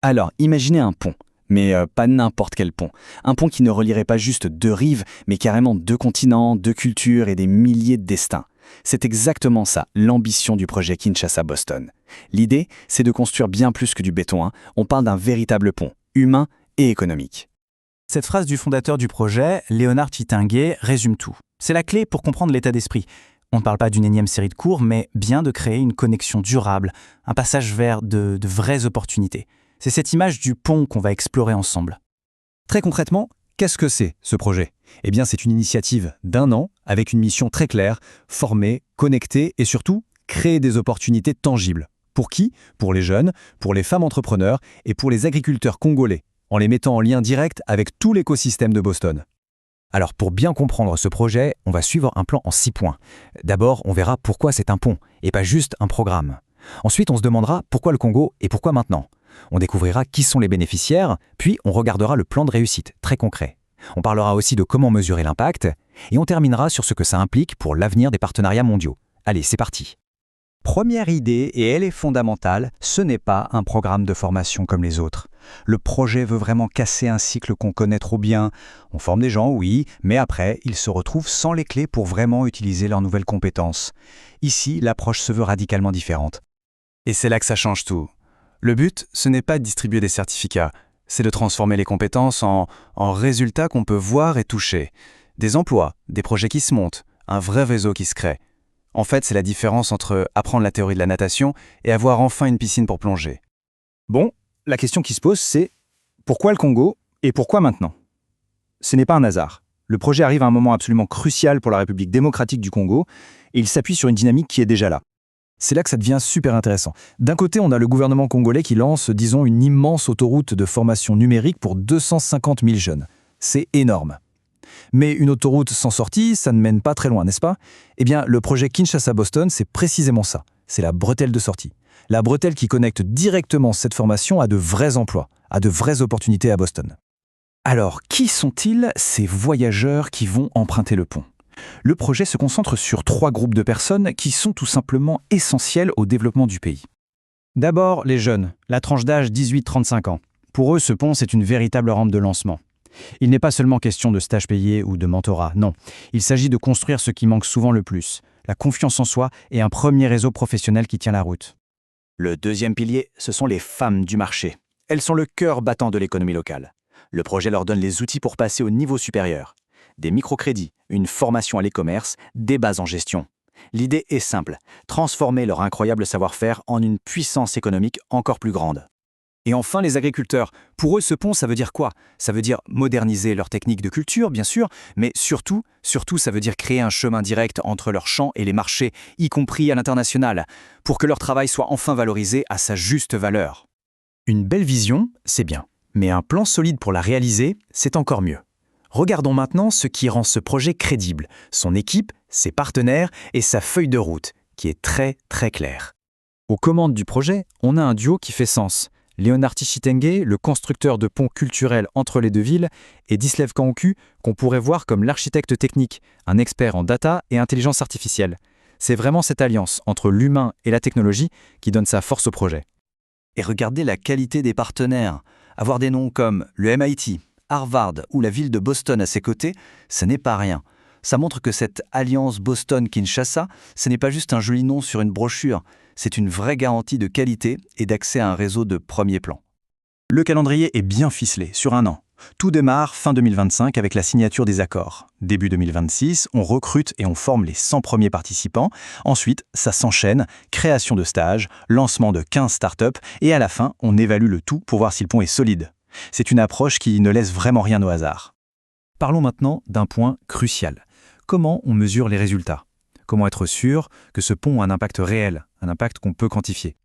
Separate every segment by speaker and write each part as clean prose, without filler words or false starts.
Speaker 1: Alors, imaginez un pont, mais pas n'importe quel pont. Un pont qui ne relierait pas juste deux rives, mais carrément deux continents, deux cultures et des milliers de destins. C'est exactement ça, l'ambition du projet Kinshasa-Boston. L'idée, c'est de construire bien plus que du béton, hein. On parle d'un véritable pont, humain et économique.
Speaker 2: Cette phrase du fondateur du projet, Léonard Chittingué, résume tout. C'est la clé pour comprendre l'état d'esprit. On ne parle pas d'une énième série de cours, mais bien de créer une connexion durable, un passage vers de vraies opportunités. C'est cette image du pont qu'on va explorer ensemble.
Speaker 3: Très concrètement, qu'est-ce que c'est, ce projet? Eh bien, c'est une initiative d'1 an, avec une mission très claire, former, connecter et surtout, créer des opportunités tangibles. Pour qui? Pour les jeunes, pour les femmes entrepreneurs et pour les agriculteurs congolais, en les mettant en lien direct avec tout l'écosystème de Boston. Alors, pour bien comprendre ce projet, on va suivre un plan en 6 points. D'abord, on verra pourquoi c'est un pont, et pas juste un programme. Ensuite, on se demandera pourquoi le Congo et pourquoi maintenant. On découvrira qui sont les bénéficiaires, puis on regardera le plan de réussite, très concret. On parlera aussi de comment mesurer l'impact, et on terminera sur ce que ça implique pour l'avenir des partenariats mondiaux. Allez, c'est parti.
Speaker 4: Première idée, et elle est fondamentale, ce n'est pas un programme de formation comme les autres. Le projet veut vraiment casser un cycle qu'on connaît trop bien. On forme des gens, oui, mais après, ils se retrouvent sans les clés pour vraiment utiliser leurs nouvelles compétences. Ici, l'approche se veut radicalement différente.
Speaker 5: Et c'est là que ça change tout. Le but, ce n'est pas de distribuer des certificats, c'est de transformer les compétences en résultats qu'on peut voir et toucher. Des emplois, des projets qui se montent, un vrai réseau qui se crée. En fait, c'est la différence entre apprendre la théorie de la natation et avoir enfin une piscine pour plonger.
Speaker 3: Bon, la question qui se pose, c'est pourquoi le Congo et pourquoi maintenant? Ce n'est pas un hasard. Le projet arrive à un moment absolument crucial pour la République démocratique du Congo et il s'appuie sur une dynamique qui est déjà là. C'est là que ça devient super intéressant. D'un côté, on a le gouvernement congolais qui lance, disons, une immense autoroute de formation numérique pour 250 000 jeunes. C'est énorme. Mais une autoroute sans sortie, ça ne mène pas très loin, n'est-ce pas? Eh bien, le projet Kinshasa-Boston, c'est précisément ça. C'est la bretelle de sortie. La bretelle qui connecte directement cette formation à de vrais emplois, à de vraies opportunités à Boston. Alors, qui sont-ils, ces voyageurs qui vont emprunter le pont? Le projet se concentre sur 3 groupes de personnes qui sont tout simplement essentiels au développement du pays.
Speaker 2: D'abord, les jeunes, la tranche d'âge 18-35 ans. Pour eux, ce pont, c'est une véritable rampe de lancement. Il n'est pas seulement question de stage payé ou de mentorat, non. Il s'agit de construire ce qui manque souvent le plus, la confiance en soi et un premier réseau professionnel qui tient la route.
Speaker 1: Le deuxième pilier, ce sont les femmes du marché. Elles sont le cœur battant de l'économie locale. Le projet leur donne les outils pour passer au niveau supérieur. Des microcrédits, une formation à l'e-commerce, des bases en gestion. L'idée est simple, transformer leur incroyable savoir-faire en une puissance économique encore plus grande.
Speaker 3: Et enfin, les agriculteurs. Pour eux, ce pont, ça veut dire quoi? Ça veut dire moderniser leurs techniques de culture, bien sûr, mais surtout, ça veut dire créer un chemin direct entre leurs champs et les marchés, y compris à l'international, pour que leur travail soit enfin valorisé à sa juste valeur. Une belle vision, c'est bien, mais un plan solide pour la réaliser, c'est encore mieux. Regardons maintenant ce qui rend ce projet crédible, son équipe, ses partenaires et sa feuille de route, qui est très très claire. Aux commandes du projet, on a un duo qui fait sens. Léonard Chittingué, le constructeur de ponts culturels entre les deux villes, et Dislev Kanku, qu'on pourrait voir comme l'architecte technique, un expert en data et intelligence artificielle. C'est vraiment cette alliance entre l'humain et la technologie qui donne sa force au projet.
Speaker 4: Et regardez la qualité des partenaires. Avoir des noms comme le MIT, Harvard ou la ville de Boston à ses côtés, ce n'est pas rien. Ça montre que cette alliance Boston-Kinshasa, ce n'est pas juste un joli nom sur une brochure, c'est une vraie garantie de qualité et d'accès à un réseau de premier plan. Le calendrier est bien ficelé, sur 1 an. Tout démarre fin 2025 avec la signature des accords. Début 2026, on recrute et on forme les 100 premiers participants. Ensuite, ça s'enchaîne, création de stages, lancement de 15 startups et à la fin, on évalue le tout pour voir si le pont est solide. C'est une approche qui ne laisse vraiment rien au hasard. Parlons maintenant d'un point crucial. Comment on mesure les résultats? Comment être sûr que ce pont a un impact réel, un impact qu'on peut quantifier?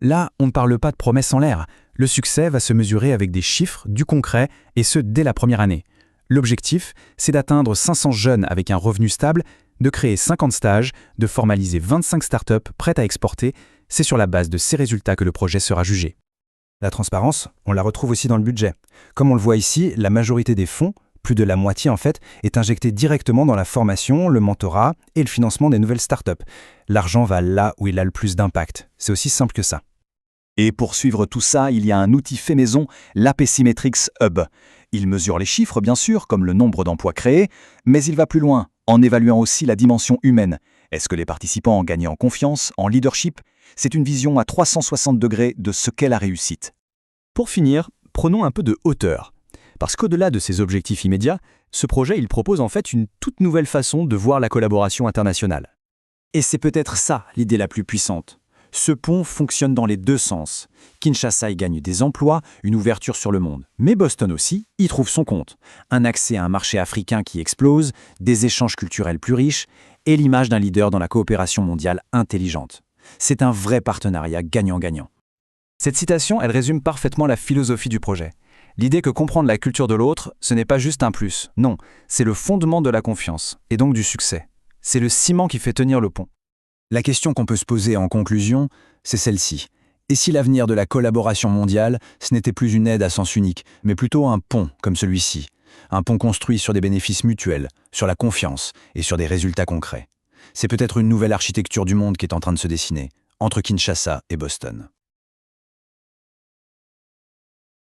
Speaker 4: Là, on ne parle pas de promesses en l'air. Le succès va se mesurer avec des chiffres, du concret, et ce dès la première année. L'objectif, c'est d'atteindre 500 jeunes avec un revenu stable, de créer 50 stages, de formaliser 25 startups prêtes à exporter. C'est sur la base de ces résultats que le projet sera jugé. La transparence, on la retrouve aussi dans le budget. Comme on le voit ici, la majorité des fonds, plus de la moitié en fait, est injectée directement dans la formation, le mentorat et le financement des nouvelles startups. L'argent va là où il a le plus d'impact. C'est aussi simple que ça.
Speaker 1: Et pour suivre tout ça, il y a un outil fait maison, l'APCmetrics Hub. Il mesure les chiffres, bien sûr, comme le nombre d'emplois créés, mais il va plus loin, en évaluant aussi la dimension humaine. Est-ce que les participants ont gagné en confiance, en leadership? C'est une vision à 360 degrés de ce qu'est la réussite.
Speaker 3: Pour finir, prenons un peu de hauteur. Parce qu'au-delà de ces objectifs immédiats, ce projet il propose en fait une toute nouvelle façon de voir la collaboration internationale. Et c'est peut-être ça l'idée la plus puissante. Ce pont fonctionne dans les deux sens. Kinshasa y gagne des emplois, une ouverture sur le monde. Mais Boston aussi y trouve son compte. Un accès à un marché africain qui explose, des échanges culturels plus riches et l'image d'un leader dans la coopération mondiale intelligente. C'est un vrai partenariat gagnant-gagnant. Cette citation, elle résume parfaitement la philosophie du projet. L'idée que comprendre la culture de l'autre, ce n'est pas juste un plus. Non, c'est le fondement de la confiance, et donc du succès. C'est le ciment qui fait tenir le pont.
Speaker 4: La question qu'on peut se poser en conclusion, c'est celle-ci. Et si l'avenir de la collaboration mondiale, ce n'était plus une aide à sens unique, mais plutôt un pont comme celui-ci? Un pont construit sur des bénéfices mutuels, sur la confiance et sur des résultats concrets. C'est peut-être une nouvelle architecture du monde qui est en train de se dessiner, entre Kinshasa et Boston.